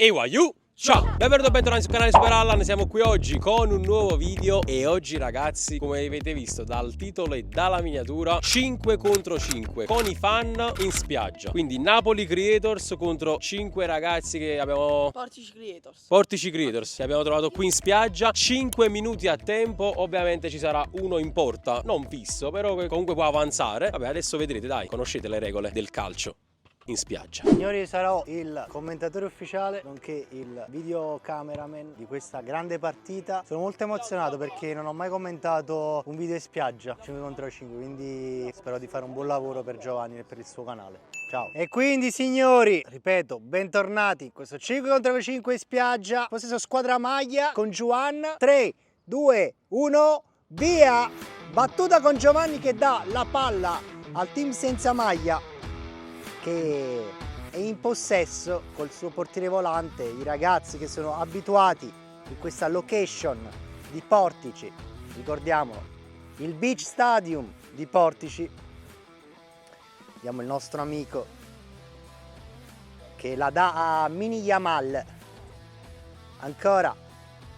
EYU! Ciao! Bentornati sul canale Super Allan, siamo qui oggi con un nuovo video e oggi ragazzi, come avete visto dal titolo e dalla miniatura, 5 contro 5 con i fan in spiaggia. Quindi Napoli Creators contro 5 ragazzi che abbiamo... Portici Creators, che abbiamo trovato qui in spiaggia. 5 minuti a tempo, ovviamente ci sarà uno in porta, non fisso, però comunque può avanzare. Vabbè, adesso vedrete, dai, conoscete le regole del calcio in spiaggia. Signori, sarò il commentatore ufficiale nonché il video cameraman di questa grande partita. Sono molto emozionato perché non ho mai commentato un video in spiaggia 5 contro 5, quindi spero di fare un buon lavoro per Giovanni e per il suo canale. Ciao. E quindi signori, ripeto, bentornati in questo 5 contro 5 in spiaggia, possesso squadra maglia con Giovanni. 3, 2, 1, via! Battuta con Giovanni che dà la palla al team senza maglia, che è in possesso col suo portiere volante. I ragazzi che sono abituati in questa location di Portici, ricordiamolo, il Beach Stadium di Portici. Vediamo il nostro amico che la dà a Mini Yamal. Ancora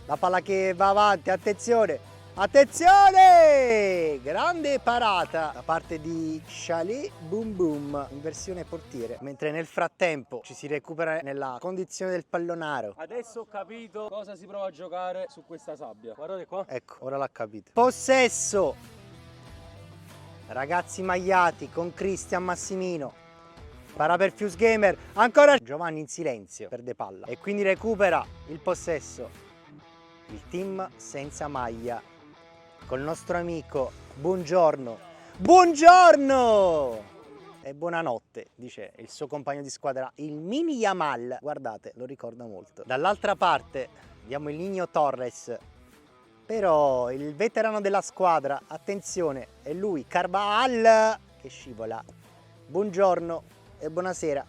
la palla che va avanti, attenzione, attenzione! Grande parata da parte di Chalet Boom Boom in versione portiere, mentre nel frattempo ci si recupera nella condizione del pallonaro. Adesso ho capito cosa si prova a giocare su questa sabbia. Guardate qua. Ecco, ora l'ha capito. Possesso, ragazzi magliati con Cristian Massimino. Para per Fuse Gamer, ancora Giovanni in silenzio, perde palla e quindi recupera il possesso il team senza maglia col nostro amico Buongiorno. Buongiorno! E buonanotte, dice il suo compagno di squadra, il Mini Yamal. Guardate, lo ricorda molto. Dall'altra parte vediamo il Niño Torres, però il veterano della squadra, attenzione, è lui, Carvajal, che scivola. Buongiorno e buonasera.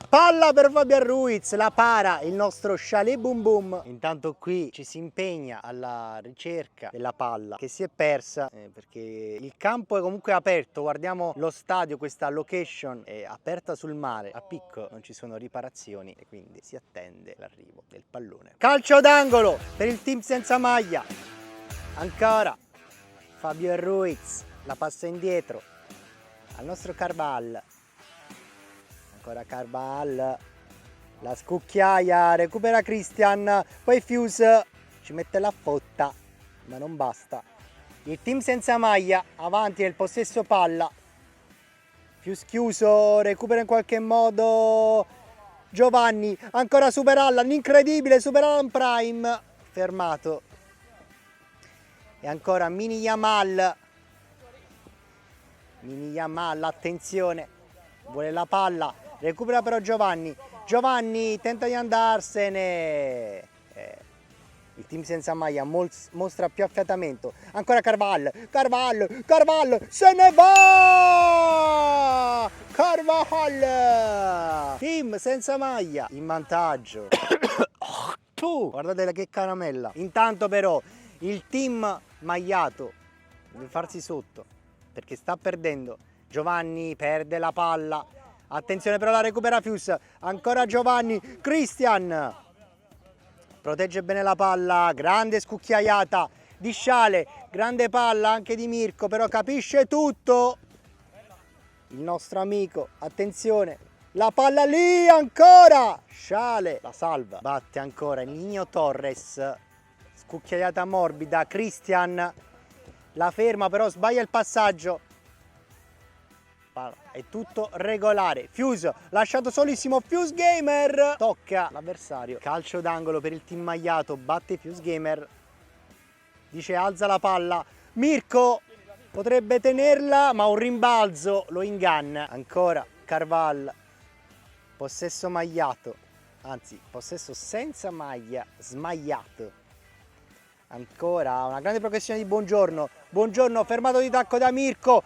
Palla per Fabian Ruiz, la para il nostro Chalet Boom Boom. Intanto qui ci si impegna alla ricerca della palla che si è persa perché il campo è comunque aperto. Guardiamo lo stadio, questa location è aperta sul mare, a picco non ci sono riparazioni e quindi si attende l'arrivo del pallone. Calcio d'angolo per il team senza maglia. Ancora Fabian Ruiz, la passa indietro al nostro Carvajal. Ancora Carvajal, la scucchiaia, recupera Christian, poi Fuse ci mette la fotta, ma non basta. Il team senza maglia avanti nel possesso palla. Fuse chiuso, recupera in qualche modo Giovanni, ancora Super Allan, incredibile, Super Allan Prime, fermato. E ancora Mini Yamal, attenzione, vuole la palla. Recupera però Giovanni. Giovanni tenta di andarsene. Il team senza maglia mostra più affiatamento. Ancora Carvajal, se ne va! Carvajal! Team senza maglia in vantaggio. Guardate che caramella. Intanto però il team magliato deve farsi sotto perché sta perdendo. Giovanni perde la palla. Attenzione però, la recupera Fuse, ancora Giovanni, Christian protegge bene la palla, grande scucchiaiata di Chalet, grande palla anche di Mirko, però capisce tutto il nostro amico, attenzione, la palla lì ancora, Chalet la salva, batte ancora il Niño Torres, scucchiaiata morbida, Christian la ferma però sbaglia il passaggio. È tutto regolare. Fuse lasciato solissimo, Fuse Gamer tocca l'avversario, calcio d'angolo per il team magliato, batte Fuse Gamer, dice alza la palla, Mirko potrebbe tenerla ma un rimbalzo lo inganna. Ancora Carvajal, possesso magliato, anzi possesso senza maglia, smagliato. Ancora una grande progressione di Buongiorno, fermato di tacco da Mirko,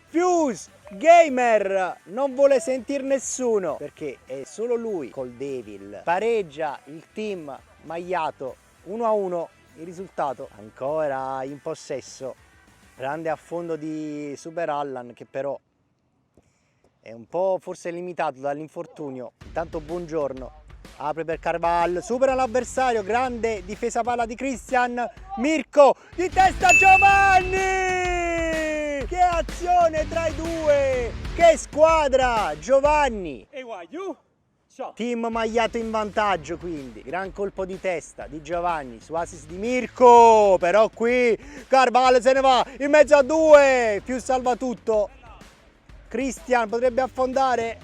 Fuse Gamer non vuole sentir nessuno perché è solo lui col Devil. Pareggia il team magliato 1-1, il risultato ancora in possesso, grande affondo di Super Allan che però è un po' forse limitato dall'infortunio. Intanto buongiorno, apre per Carval, supera l'avversario, grande difesa palla di Christian, Mirko di testa Giovanni! Che azione tra i due, che squadra, Giovanni! Team Magliato in vantaggio, quindi gran colpo di testa di Giovanni su assist di Mirko, però qui Carval se ne va in mezzo a due, più salva tutto. Christian potrebbe affondare,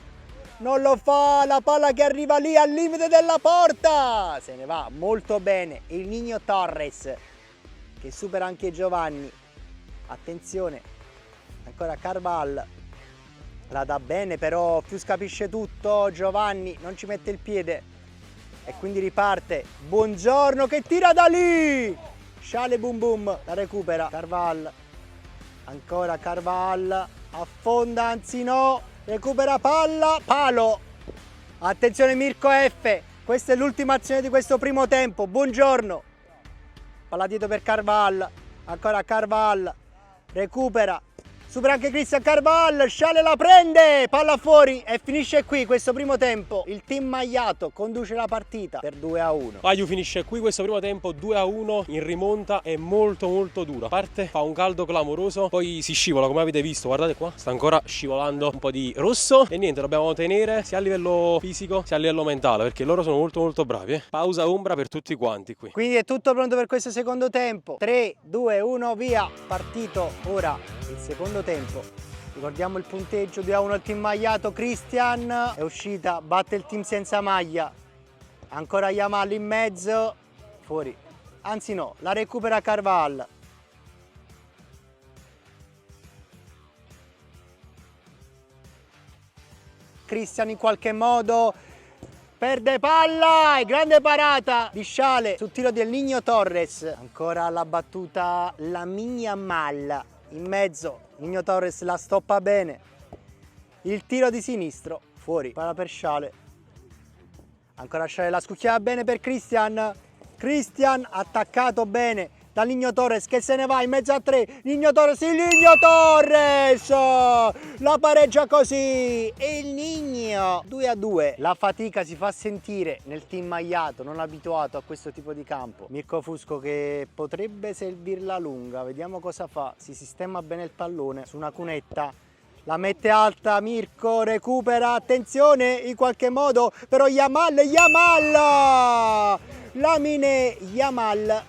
non lo fa, la palla che arriva lì al limite della porta, se ne va molto bene il Niño Torres che supera anche Giovanni. Attenzione, ancora Carval. La dà bene, però più capisce tutto Giovanni, non ci mette il piede e quindi riparte. Buongiorno che tira da lì, Sciale Boom Boom, la recupera Carval, ancora Carval, affonda, anzi no, recupera palla, palo. Attenzione Mirko F, questa è l'ultima azione di questo primo tempo. Buongiorno, palla dietro per Carval, ancora Carval, recupera. Supera anche Christian Carval, Sciale la prende, palla fuori e finisce qui questo primo tempo. Il team Magliato conduce la partita per 2-1. Aiu finisce qui questo primo tempo 2-1 in rimonta, è molto dura. Parte, fa un caldo clamoroso, poi si scivola come avete visto, guardate qua, sta ancora scivolando un po' di rosso e niente, dobbiamo tenere sia a livello fisico sia a livello mentale perché loro sono molto bravi. Pausa ombra per tutti quanti qui. Quindi è tutto pronto per questo secondo tempo. 3, 2, 1, via, partito ora il secondo tempo. Ricordiamo il punteggio 2-1 al team Magliato. Christian è uscita, batte il team senza maglia, ancora Yamal in mezzo, fuori, anzi no, la recupera Carval. Christian in qualche modo perde palla e grande parata di Sciale sul tiro del Niño Torres, ancora la battuta Lamine Yamal in mezzo, Niño Torres la stoppa bene, il tiro di sinistro, fuori, palla per Sciale, ancora Sciale la scucchiava bene per Christian, Christian attaccato bene da Niño Torres che se ne va in mezzo a tre, Niño Torres, il Niño Torres la pareggia così e il Niño 2-2. La fatica si fa sentire nel team Magliato, non abituato a questo tipo di campo. Mirko Fusco che potrebbe servirla lunga, vediamo cosa fa, si sistema bene il pallone su una cunetta, la mette alta, Mirko recupera, attenzione in qualche modo, però Yamal, Lamine Yamal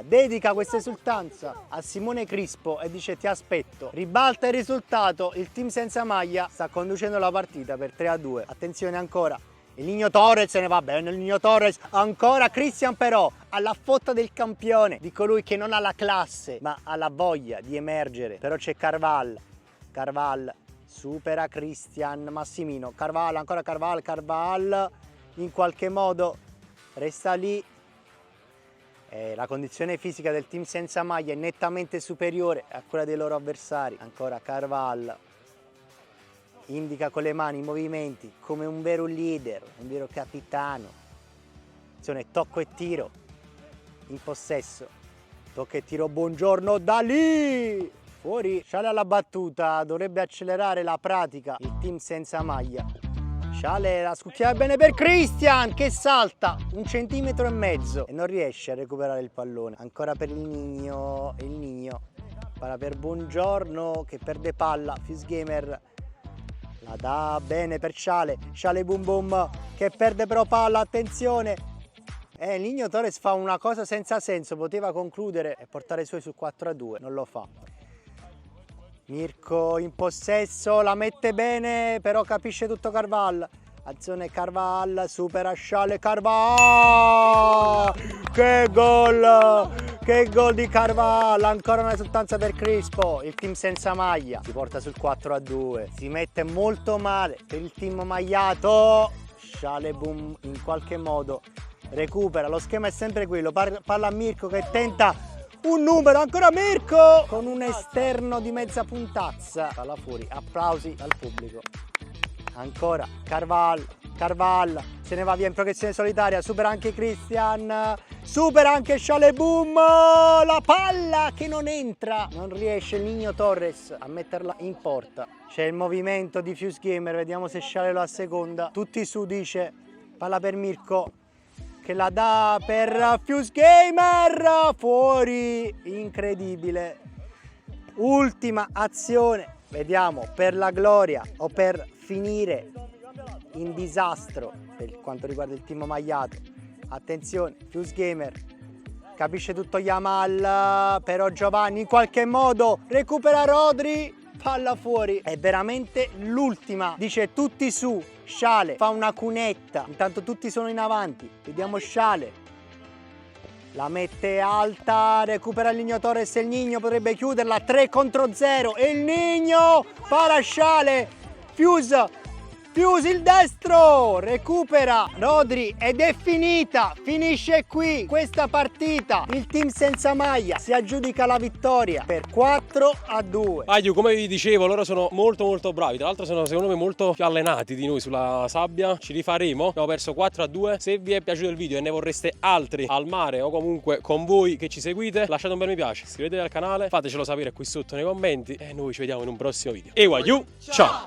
dedica questa esultanza a Simone Crispo e dice ti aspetto. Ribalta il risultato, il team senza maglia sta conducendo la partita per 3-2. Attenzione ancora, il Niño Torres se ne va bene, il Niño Torres, ancora Christian però alla fotta del campione, di colui che non ha la classe ma ha la voglia di emergere. Però c'è Carval, supera Christian, Massimino, Carval, ancora Carval in qualche modo resta lì. La condizione fisica del team senza maglia è nettamente superiore a quella dei loro avversari. Ancora Carval indica con le mani i movimenti come un vero leader, un vero capitano. Attenzione, tocco e tiro in possesso, tocco e tiro, buongiorno da lì, fuori, Sciale alla battuta, dovrebbe accelerare la pratica il team senza maglia. Sciale la scucchiava bene per Christian che salta 1,5 centimetri e non riesce a recuperare il pallone. Ancora per il Niño, palla per Buongiorno che perde palla, Fizz Gamer la dà bene per Sciale Boom Boom che perde però palla, attenzione. Il Niño Torres fa una cosa senza senso, poteva concludere e portare i suoi sul 4-2, non lo fa. Mirko in possesso, la mette bene, però capisce tutto Carval. Azione Carval, supera Sciale, Carval! Che gol di Carval! Ancora una esultanza per Crispo, il team senza maglia si porta sul 4-2. Si mette molto male per il team Magliato. Sciale Boom in qualche modo recupera, lo schema è sempre quello, palla a Mirko che tenta un numero, ancora Mirko con un esterno di mezza puntazza, palla fuori, applausi dal pubblico. Ancora Carval Carval se ne va via in progressione solitaria, supera anche Christian, supera anche Shaleboom, la palla che non entra, non riesce il Niño Torres a metterla in porta. C'è il movimento di Fuse Gamer, vediamo se Shale lo asseconda, tutti su, dice, palla per Mirko che la dà per Fuse Gamer, fuori, incredibile. Ultima azione, vediamo per la gloria o per finire in disastro per quanto riguarda il team Magliato. Attenzione, Fuse Gamer capisce tutto Yamal, però Giovanni in qualche modo recupera Rodri, palla fuori. È veramente l'ultima, dice tutti su. Shale fa una cunetta, intanto tutti sono in avanti, vediamo Shale, la mette alta, recupera il Niño Torres e il Niño potrebbe chiuderla, 3 contro 0 e il Niño para Shale, Fuse il destro, recupera Rodri ed è finita, finisce qui questa partita. Il team senza maglia si aggiudica la vittoria per 4-2. Aiu, come vi dicevo, loro sono molto bravi, tra l'altro sono secondo me molto più allenati di noi sulla sabbia. Ci rifaremo, abbiamo perso 4-2. Se vi è piaciuto il video e ne vorreste altri al mare o comunque con voi che ci seguite, lasciate un bel mi piace, iscrivetevi al canale, fatecelo sapere qui sotto nei commenti e noi ci vediamo in un prossimo video. E aiu, ciao!